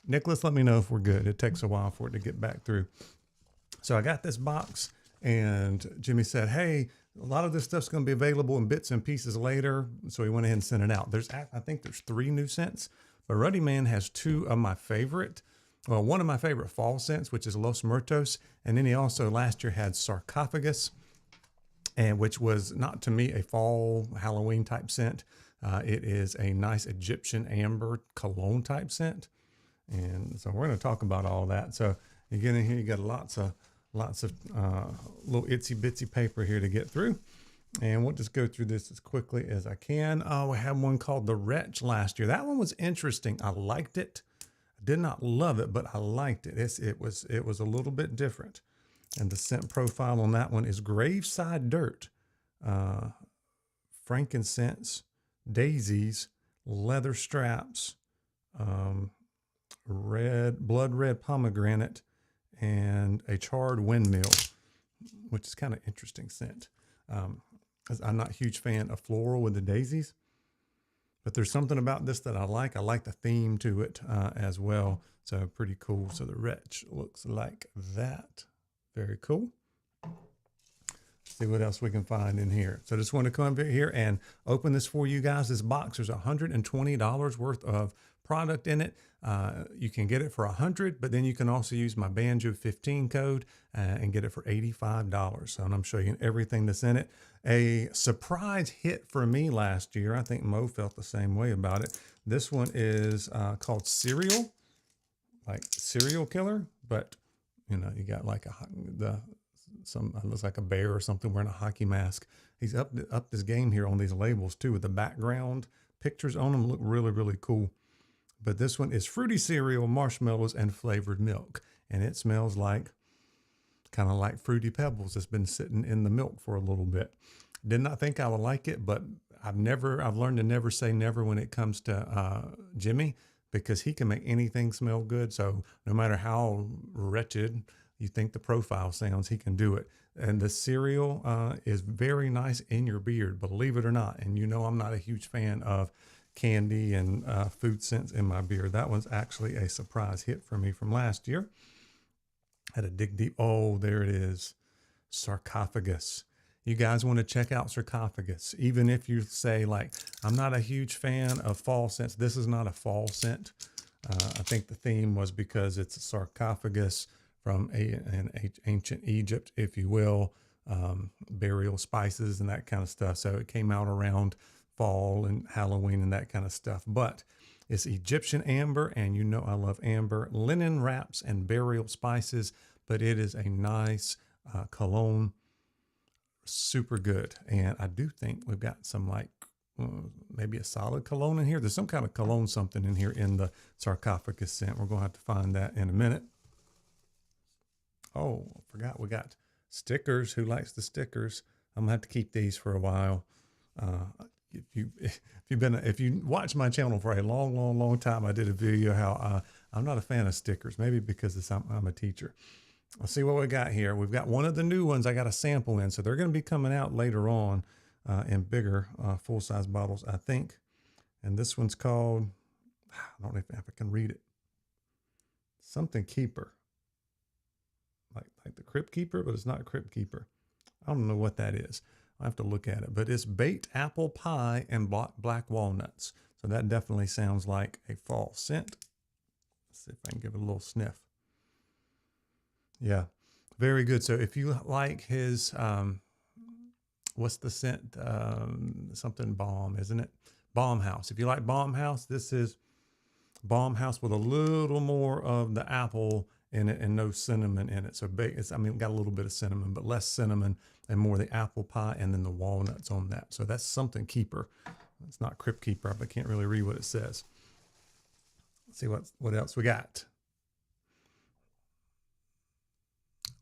Nicholas, let me know if we're good. It takes a while for it to get back through. So I got this box, and Jimmy said, hey, a lot of this stuff's going to be available in bits and pieces later. So he went ahead and sent it out. I think there's 3 new scents, but Ruddy Man has 2 of my favorite. Well, one of my favorite fall scents, which is Los Muertos. And then he also last year had Sarcophagus, and which was not to me a fall Halloween type scent. It is a nice Egyptian amber cologne type scent. And so we're going to talk about all that. So you get in here, you got lots of little itsy bitsy paper here to get through. And we'll just go through this as quickly as I can. Oh, I had one called The Wretch last year. That one was interesting. I liked it. I did not love it, but I liked it. It was a little bit different. And the scent profile on that one is graveside dirt, frankincense, daisies, leather straps, blood red pomegranate, and a charred windmill, which is kind of interesting scent. I'm not a huge fan of floral with the daisies, but there's something about this that I like. I like the theme to it as well. So pretty cool. So The Wretch looks like that. Very cool. See what else we can find in here. So just want to come over here and open this for you guys. This box, there's $120 worth of product in it. You can get it for $100, but then you can also use my Banjo 15 code and get it for $85. So I'm showing you everything that's in it. A surprise hit for me last year. I think Mo felt the same way about it. This one is called Cereal, like serial killer, but you know, you got like looks like a bear or something wearing a hockey mask. He's up this game here on these labels too, with the background pictures on them. Look really, really cool. But this one is fruity cereal, marshmallows, and flavored milk. And it smells like, kind of like Fruity Pebbles that's been sitting in the milk for a little bit. Did not think I would like it, but I've learned to never say never when it comes to Jimmy, because he can make anything smell good. So no matter how wretched you think the profile sounds, he can do it. And the cereal is very nice in your beard, believe it or not. And you know I'm not a huge fan of candy and food scents in my beard. That one's actually a surprise hit for me from last year. Had to dig deep. Oh, there it is. Sarcophagus. You guys want to check out Sarcophagus. Even if you say, like, I'm not a huge fan of fall scents. This is not a fall scent. I think the theme was because it's a sarcophagus from an ancient Egypt, if you will, burial spices and that kind of stuff. So it came out around fall and Halloween and that kind of stuff. But it's Egyptian amber, and you know I love amber, linen wraps, and burial spices. But it is a nice cologne. Super good. And I do think we've got some like maybe a solid cologne in here. There's some kind of cologne something in here in the sarcophagus scent. We're going to have to find that in a minute. Oh, I forgot we got stickers. Who likes the stickers? I'm gonna have to keep these for a while. If you watch my channel for a long time, I did a video how I'm not a fan of stickers. Maybe because I'm a teacher. Let's see what we got here. We've got one of the new ones I got a sample in. So they're going to be coming out later on in bigger full-size bottles, I think. And this one's called, I don't know if I can read it. Something Keeper. Like the Crypt Keeper, but it's not Crypt Keeper. I don't know what that is. I have to look at it. But it's baked apple pie and black walnuts. So that definitely sounds like a fall scent. Let's see if I can give it a little sniff. Yeah, very good. So if you like his, what's the scent? Something Balm, isn't it? Balm House. If you like Balm House, this is Balm House with a little more of the apple in it and no cinnamon in it. So got a little bit of cinnamon, but less cinnamon and more the apple pie and then the walnuts on that. So that's Something Keeper. It's not Crypt Keeper, but I can't really read what it says. Let's see what else we got.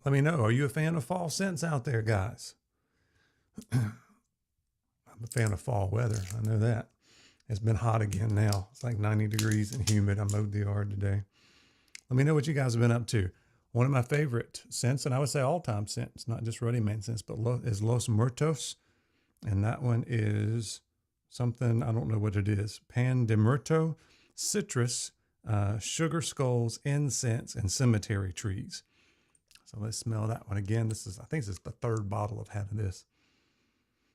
Let me know. Are you a fan of fall scents out there, guys? I'm a fan of fall weather. I know that. It's been hot again now. It's like 90 degrees and humid. I mowed the yard today. Let me know what you guys have been up to. One of my favorite scents, and I would say all-time scents, not just Ruddy Man scents, but is Los Muertos. And that one is something, I don't know what it is. Pan de Muerto, citrus, sugar skulls, incense, and cemetery trees. So let's smell that one again. I think this is the third bottle of having this.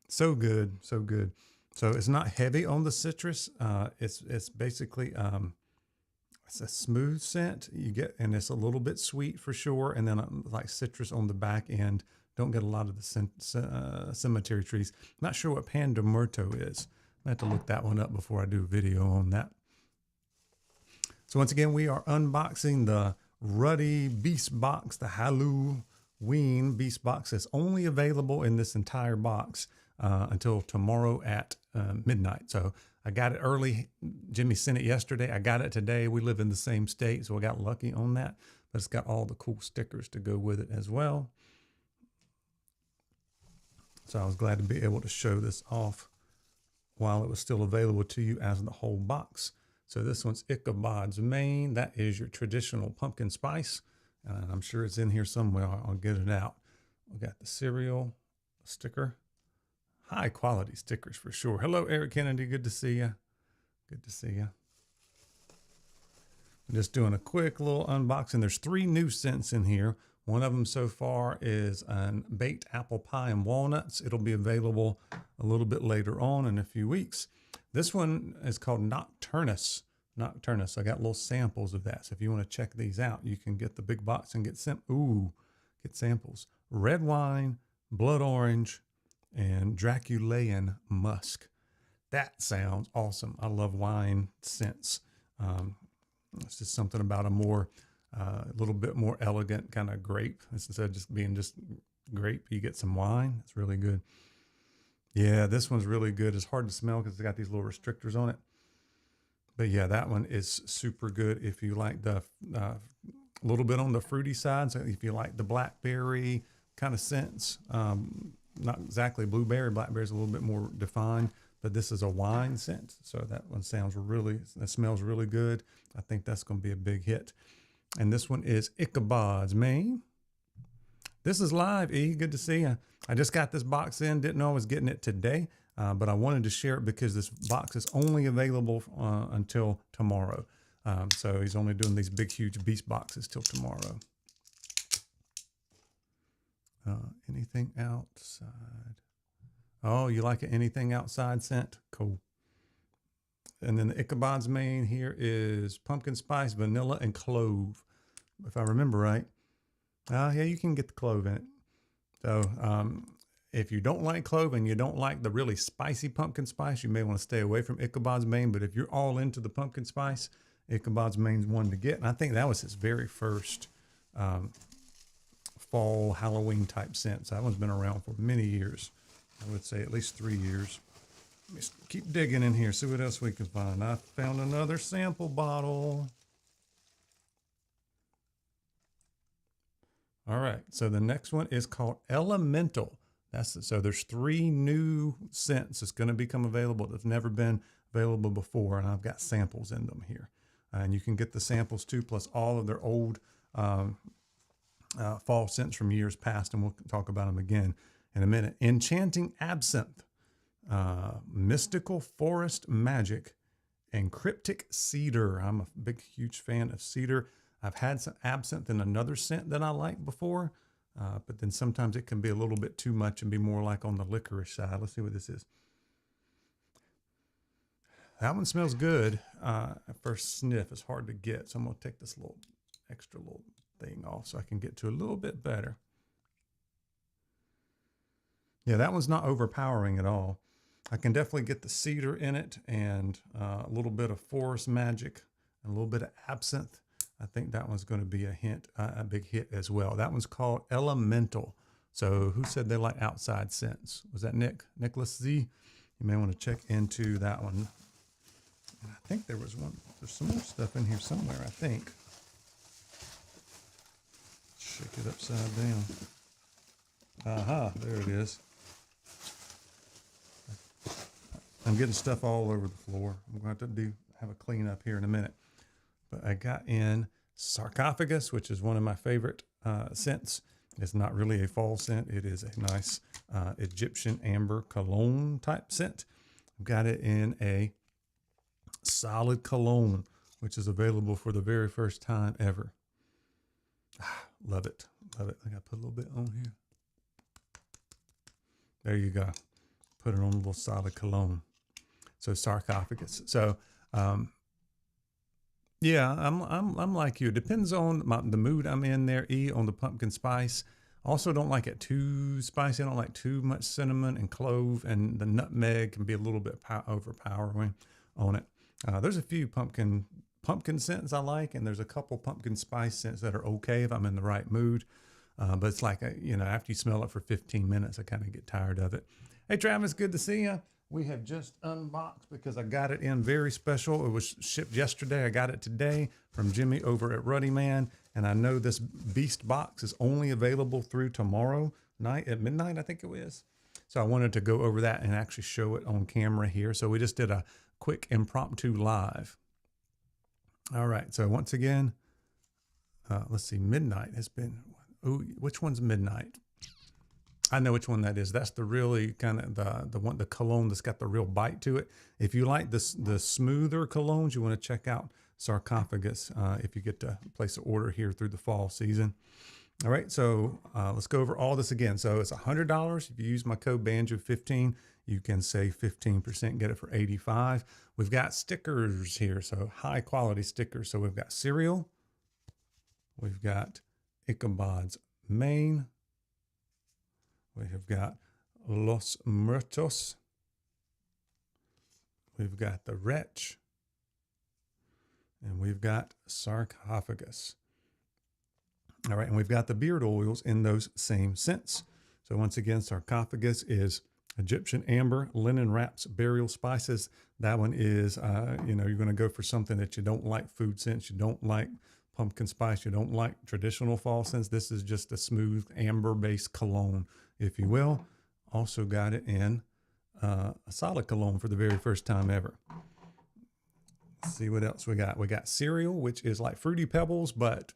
So good, so good. So it's not heavy on the citrus. It's basically it's a smooth scent you get, and it's a little bit sweet for sure. And then like citrus on the back end. Don't get a lot of the cemetery trees. Not sure what Pan de Muerto is. I have to look that one up before I do a video on that. So once again, we are unboxing the Ruddy Beast Box, the Howl-O-Ween Beast Box. It's only available in this entire box until tomorrow at midnight. So I got it early. Jimmy sent it yesterday. I got it today. We live in the same state, so I got lucky on that. But it's got all the cool stickers to go with it as well. So I was glad to be able to show this off while it was still available to you as the whole box. So this one's Ichabod's Mane. That is your traditional pumpkin spice. And I'm sure it's in here somewhere. I'll get it out. We got the cereal sticker. High quality stickers for sure. Hello, Eric Kennedy. Good to see you. Good to see you. I'm just doing a quick little unboxing. There's 3 new scents in here. One of them so far is an baked apple pie and walnuts. It'll be available a little bit later on in a few weeks. This one is called Nocturnus. Nocturnus. I got little samples of that. So if you want to check these out, you can get the big box and get samples. Red wine, blood orange, and Draculean musk. That sounds awesome. I love wine scents. It's just something about a little bit more elegant kind of grape. Instead of just being just grape, you get some wine. It's really good. Yeah, this one's really good. It's hard to smell because it's got these little restrictors on it. But yeah, that one is super good if you like the little bit on the fruity side. So if you like the blackberry kind of scents, not exactly blueberry. Blackberry's a little bit more defined, but this is a wine scent. So that one that smells really good. I think that's going to be a big hit. And this one is Ichabod's Mane. This is live, E. Good to see you. I just got this box in. Didn't know I was getting it today, but I wanted to share it because this box is only available until tomorrow. So he's only doing these big, huge beast boxes till tomorrow. Anything outside? Oh, you like an anything outside scent? Cool. And then the Ichabod's Mane here is pumpkin spice, vanilla, and clove, if I remember right. Yeah, you can get the clove in it. So if you don't like clove and you don't like the really spicy pumpkin spice, you may want to stay away from Ichabod's Mane. But if you're all into the pumpkin spice, Ichabod's Mane's one to get. And I think that was his very first fall Halloween type scent. So that one's been around for many years. I would say at least 3 years. Let me keep digging in here, see what else we can find. I found another sample bottle. All right, so the next one is called Elemental. So there's 3 new scents that's going to become available that's never been available before, and I've got samples in them here. And you can get the samples too, plus all of their old fall scents from years past, and we'll talk about them again in a minute. Enchanting Absinthe, Mystical Forest Magic, and Cryptic Cedar. I'm a big, huge fan of cedar. I've had some absinthe in another scent that I liked before, but then sometimes it can be a little bit too much and be more like on the licorice side. Let's see what this is. That one smells good. At first sniff, it's hard to get. So I'm going to take this extra little thing off so I can get to a little bit better. Yeah, that one's not overpowering at all. I can definitely get the cedar in it and a little bit of forest magic, and a little bit of absinthe. I think that one's going to be a big hit as well. That one's called Elemental. So who said they like outside scents? Was that Nick? Nicholas Z? You may want to check into that one. And I think there's some more stuff in here somewhere, I think. Shake it upside down. Aha, there it is. I'm getting stuff all over the floor. I'm going to have to have a clean up here in a minute. But I got in Sarcophagus, which is one of my favorite scents. It's not really a fall scent. It is a nice Egyptian amber cologne type scent. I've got it in a solid cologne which is available for the very first time ever. Love it. Love it. I got to put a little bit on here. There you go. Put it on a little solid cologne. So sarcophagus. So, yeah, I'm like you. It depends on the mood I'm in there. On the pumpkin spice. Also don't like it too spicy. I don't like too much cinnamon and clove, and the nutmeg can be a little bit overpowering on it. There's a few pumpkin scents I like, and there's a couple pumpkin spice scents that are okay if I'm in the right mood. But it's like, after you smell it for 15 minutes, I kind of get tired of it. Hey, Travis, good to see you. We have just unboxed because I got it in very special. It was shipped yesterday. I got it today from Jimmy over at Ruddy Man. And I know this Beast Box is only available through tomorrow night at midnight, I think it is. So I wanted to go over that and actually show it on camera here. So we just did a quick impromptu live. All right. So once again, let's see, midnight has been, which one's midnight? I know which one that is. That's the really kind of the cologne that's got the real bite to it. If you like the smoother colognes, you want to check out Sarcophagus if you get to place an order here through the fall season. All right, so let's go over all this again. So it's $100. If you use my code BANJO15, you can save 15%, get it for $85. We've got stickers here, so high quality stickers. So we've got cereal. We've got Ichabod's Mane. We have got Los Muertos. We've got the Wretch. And we've got Sarcophagus. All right, and we've got the beard oils in those same scents. So once again, Sarcophagus is Egyptian amber, linen wraps, burial spices. That one is, you're going to go for something that you don't like food scents, you don't like pumpkin spice, you don't like traditional fall scents. This is just a smooth amber-based cologne, if you will. Also got it in a solid cologne for the very first time ever. Let's see what else we got. We got cereal, which is like Fruity Pebbles, but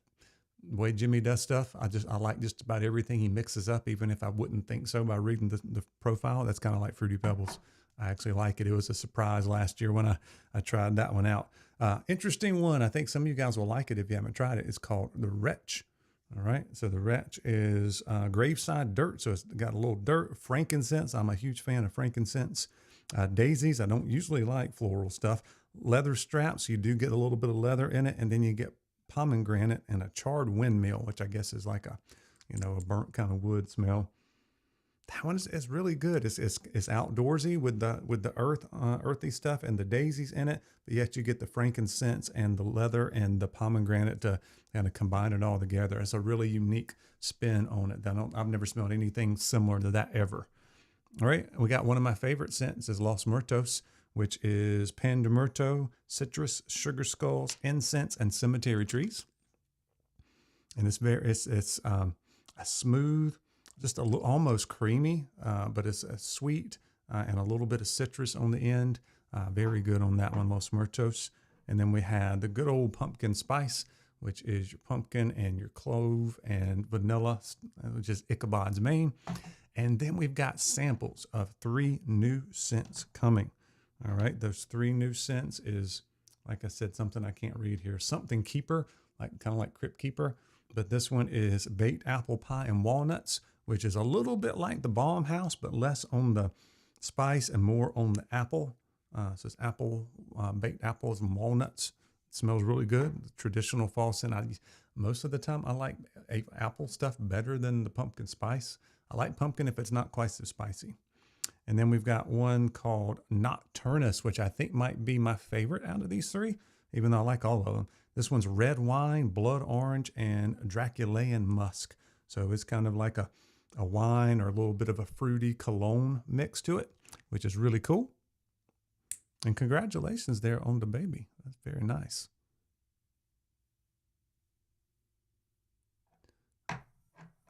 the way Jimmy does stuff, I like just about everything he mixes up, even if I wouldn't think so by reading the profile. That's kind of like Fruity Pebbles. I actually like it. It was a surprise last year when I tried that one out. Interesting one. I think some of you guys will like it if you haven't tried it. It's called the Wretch. All right. So the Wretch is graveside dirt. So it's got a little dirt, frankincense. I'm a huge fan of frankincense. Daisies. I don't usually like floral stuff. Leather straps. You do get a little bit of leather in it. And then you get pomegranate and a charred windmill, which I guess is like a burnt kind of wood smell. That one is really good. It's outdoorsy with the earthy stuff and the daisies in it, but yet you get the frankincense and the leather and the pomegranate to kind of combine it all together. It's a really unique spin on it. I've never smelled anything similar to that ever. All right, we got one of my favorite scents is Los Muertos, which is pan de muerto, citrus, sugar skulls, incense, and cemetery trees. And it's a smooth, just almost creamy, but it's a sweet and a little bit of citrus on the end. Very good on that one, Los Muertos. And then we had the good old pumpkin spice, which is your pumpkin and your clove and vanilla, which is Ichabod's Mane. And then we've got samples of 3 new scents coming. All right, those 3 new scents is, like I said, something I can't read here. Something Keeper, kind of like Crypt Keeper. But this one is baked apple pie and walnuts, which is a little bit like the Baum House, but less on the spice and more on the apple. So it's baked apples and walnuts. It smells really good. The traditional fall scent. Most of the time, I like apple stuff better than the pumpkin spice. I like pumpkin if it's not quite so spicy. And then we've got one called Nocturnus, which I think might be my favorite out of these 3, even though I like all of them. This one's red wine, blood orange, and Draculean musk. So it's kind of like a wine or a little bit of a fruity cologne mix to it, which is really cool. And congratulations there on the baby. That's very nice.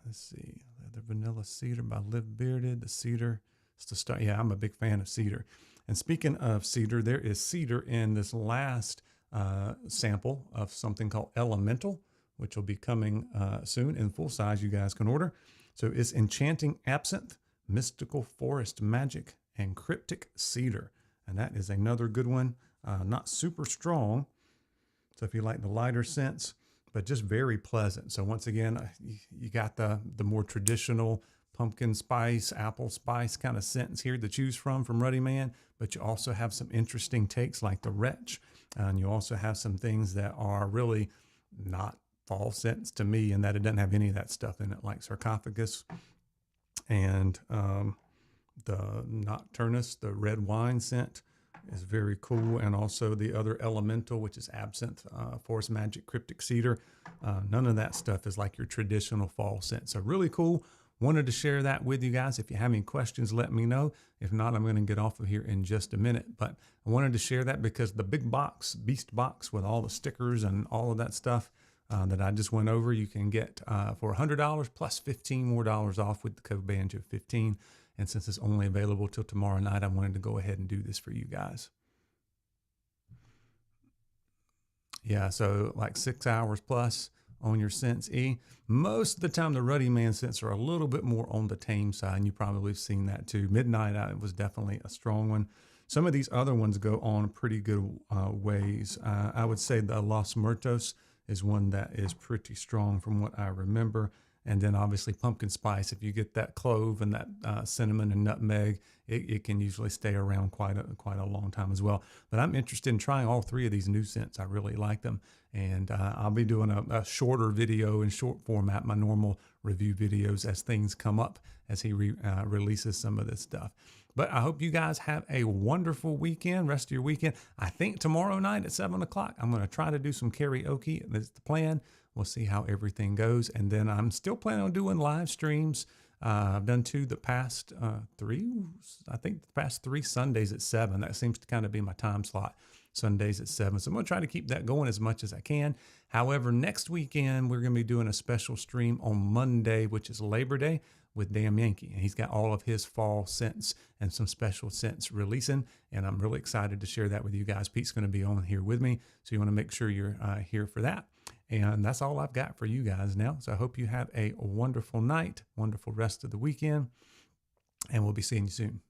Let's see. The Vanilla Cedar by Liv Bearded. The cedar. It's the start. Yeah, I'm a big fan of cedar. And speaking of cedar, there is cedar in this last sample of something called Elemental, which will be coming soon in full size. You guys can order. So it's Enchanting Absinthe, Mystical Forest Magic, and Cryptic Cedar. And that is another good one. Not super strong, So if you like the lighter scents, but just very pleasant. So once again, you got the more traditional pumpkin spice, apple spice kind of scents here to choose from Ruddy Man, but you also have some interesting takes like the Wretch. And you also have some things that are really not fall scents to me, and that it doesn't have any of that stuff in it, like Sarcophagus and the Nocturnus, the red wine scent is very cool. And also the other elemental, which is absinthe, forest magic, cryptic cedar. None of that stuff is like your traditional fall scent. So really cool. Wanted to share that with you guys. If you have any questions, let me know. If not, I'm going to get off of here in just a minute. But I wanted to share that because the big box, Beast Box, with all the stickers and all of that stuff that I just went over, you can get for $100 plus $15 more off with the code Banjo15. And since it's only available till tomorrow night, I wanted to go ahead and do this for you guys. Yeah, so like 6 hours plus on your Sense E. Most of the time, the Ruddy Man scents are a little bit more on the tame side, and you probably have seen that too. Midnight was definitely a strong one. Some of these other ones go on pretty good ways. I would say the Los Muertos is one that is pretty strong from what I remember. And then obviously pumpkin spice, if you get that clove and that cinnamon and nutmeg, it can usually stay around quite a long time as well. But I'm interested in trying all three of these new scents. I really like them. And I'll be doing a shorter video in short format, my normal review videos as things come up as he releases some of this stuff. But I hope you guys have a wonderful weekend, rest of your weekend. I think tomorrow night at 7 o'clock, I'm going to try to do some karaoke. That's the plan. We'll see how everything goes. And then I'm still planning on doing live streams. I've done two the past past 3 Sundays at 7. That seems to kind of be my time slot, Sundays at 7. So I'm going to try to keep that going as much as I can. However, next weekend, we're going to be doing a special stream on Monday, which is Labor Day, with Damn Yankee. And he's got all of his fall scents and some special scents releasing. And I'm really excited to share that with you guys. Pete's going to be on here with me. So you want to make sure you're here for that. And that's all I've got for you guys now. So I hope you have a wonderful night, wonderful rest of the weekend, and we'll be seeing you soon.